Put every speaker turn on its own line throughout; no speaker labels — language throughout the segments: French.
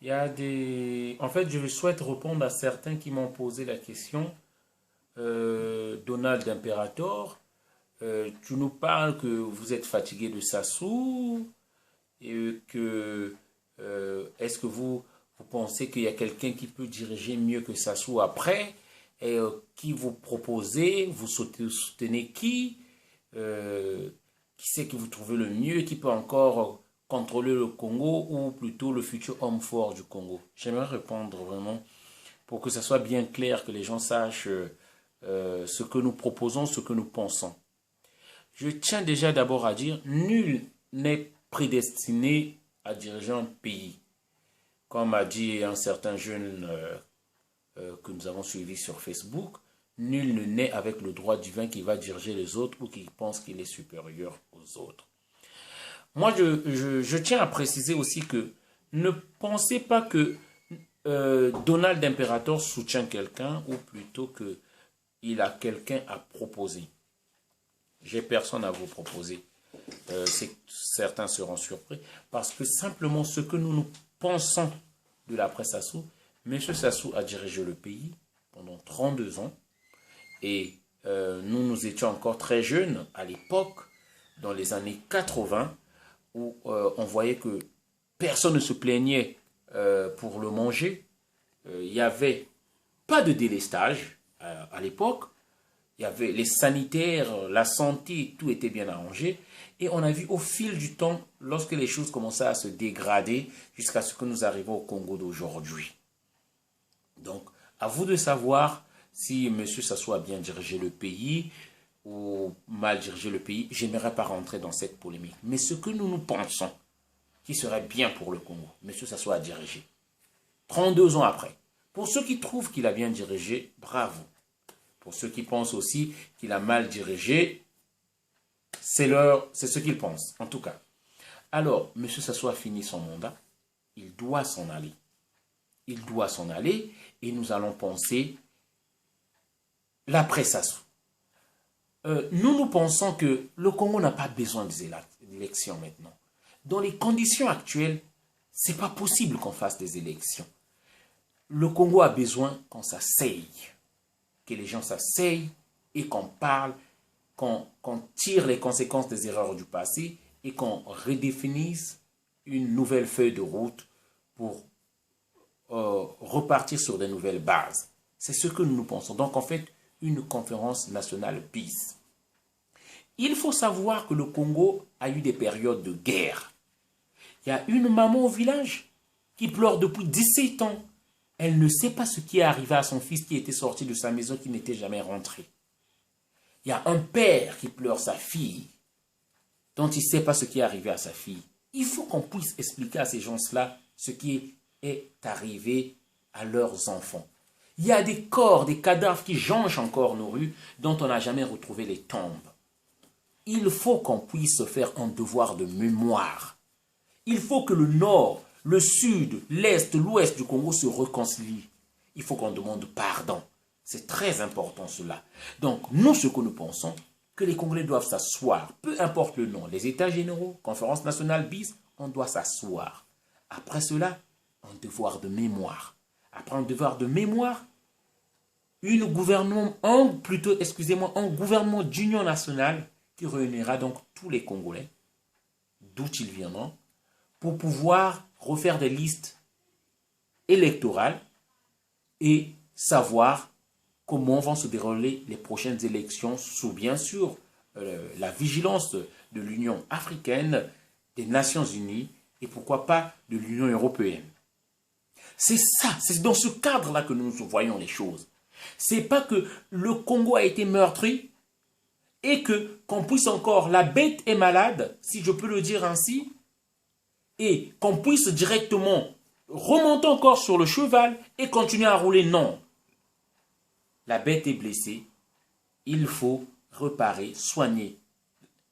Il y a des... En fait, je souhaite répondre à certains qui m'ont posé la question. Donald Imperator, tu nous parles que vous êtes fatigué de Sassou et que est-ce que vous pensez qu'il y a quelqu'un qui peut diriger mieux que Sassou après et qui vous proposez, vous soutenez qui qui c'est que vous trouvez le mieux, qui peut encore contrôler le Congo ou plutôt le futur homme fort du Congo? J'aimerais répondre vraiment pour que ça soit bien clair, que les gens sachent ce que nous proposons, ce que nous pensons. Je tiens déjà d'abord à dire, nul n'est prédestiné à diriger un pays. Comme a dit un certain jeune que nous avons suivi sur Facebook, nul ne naît avec le droit divin qui va diriger les autres ou qui pense qu'il est supérieur aux autres. Moi, je tiens à préciser aussi que ne pensez pas que Donald Imperator soutient quelqu'un ou plutôt qu'il a quelqu'un à proposer. J'ai personne à vous proposer. Certains seront surpris parce que simplement ce que nous pensons de l'après Sassou, M. Sassou a dirigé le pays pendant 32 ans et nous étions encore très jeunes à l'époque, dans les années 80, où on voyait que personne ne se plaignait pour le manger. Il n'y avait pas de délestage à l'époque. Il y avait les sanitaires, la santé, tout était bien arrangé. Et on a vu au fil du temps, lorsque les choses commençaient à se dégrader, jusqu'à ce que nous arrivons au Congo d'aujourd'hui. Donc, à vous de savoir si M. Sassou a bien dirigé le pays ou mal dirigé le pays. Je n'aimerais pas rentrer dans cette polémique. Mais ce que nous pensons qui serait bien pour le Congo, M. Sassou a dirigé. 32 ans après. Pour ceux qui trouvent qu'il a bien dirigé, bravo. Pour ceux qui pensent aussi qu'il a mal dirigé, c'est ce qu'ils pensent, en tout cas. Alors, M. Sassou a fini son mandat. Il doit s'en aller. Il doit s'en aller et nous allons penser l'après Sassou. Nous pensons que le Congo n'a pas besoin des élections maintenant. Dans les conditions actuelles, ce n'est pas possible qu'on fasse des élections. Le Congo a besoin qu'on s'asseye, que les gens s'asseyent et qu'on parle, qu'on tire les conséquences des erreurs du passé et qu'on redéfinisse une nouvelle feuille de route pour repartir sur de nouvelles bases. C'est ce que nous pensons. Donc, en fait, une conférence nationale bis. Il faut savoir que le Congo a eu des périodes de guerre. Il y a une maman au village qui pleure depuis 17 ans. Elle ne sait pas ce qui est arrivé à son fils qui était sorti de sa maison, qui n'était jamais rentré. Il y a un père qui pleure sa fille, dont il ne sait pas ce qui est arrivé à sa fille. Il faut qu'on puisse expliquer à ces gens-là ce qui est arrivé à leurs enfants. Il y a des corps, des cadavres qui jonchent encore nos rues, dont on n'a jamais retrouvé les tombes. Il faut qu'on puisse faire un devoir de mémoire. Il faut que le nord, le sud, l'est, l'ouest du Congo se réconcilient. Il faut qu'on demande pardon. C'est très important cela. Donc, nous, ce que nous pensons, que les Congolais doivent s'asseoir, peu importe le nom, les États généraux, conférence nationale bis, on doit s'asseoir. Après cela, un devoir de mémoire. Après un devoir de mémoire, un gouvernement d'union nationale qui réunira donc tous les Congolais, d'où ils viendront, pour pouvoir refaire des listes électorales et savoir comment vont se dérouler les prochaines élections sous, bien sûr, la vigilance de l'Union africaine, des Nations unies et pourquoi pas de l'Union européenne. C'est ça, c'est dans ce cadre-là que nous voyons les choses. C'est pas que le Congo a été meurtri et qu'on puisse encore, la bête est malade, si je peux le dire ainsi, et qu'on puisse directement remonter encore sur le cheval et continuer à rouler. Non. La bête est blessée, il faut réparer, soigner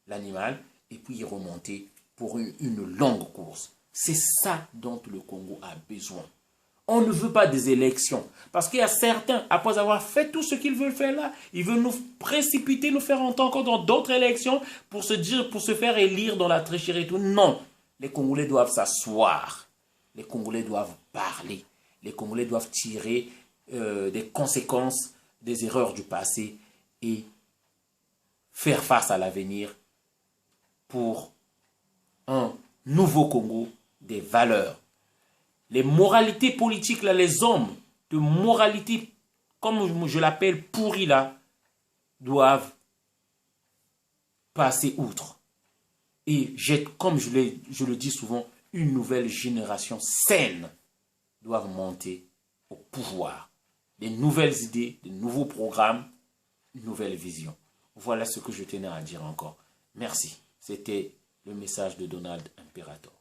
l'animal et puis y remonter pour une longue course. C'est ça dont le Congo a besoin. On ne veut pas des élections. Parce qu'il y a certains, après avoir fait tout ce qu'ils veulent faire là, ils veulent nous précipiter, nous faire entrer encore dans d'autres élections pour se faire élire dans la tricherie et tout. Non. Les Congolais doivent s'asseoir. les Congolais doivent parler. Les Congolais doivent tirer des conséquences des erreurs du passé et faire face à l'avenir pour un nouveau Congo des valeurs. Les moralités politiques, là, les hommes de moralité, comme je l'appelle, pourris là, doivent passer outre. Et comme je le dis souvent, une nouvelle génération saine doit monter au pouvoir. Des nouvelles idées, de nouveaux programmes, une nouvelle vision. Voilà ce que je tenais à dire encore. Merci. C'était le message de Donald Imperator.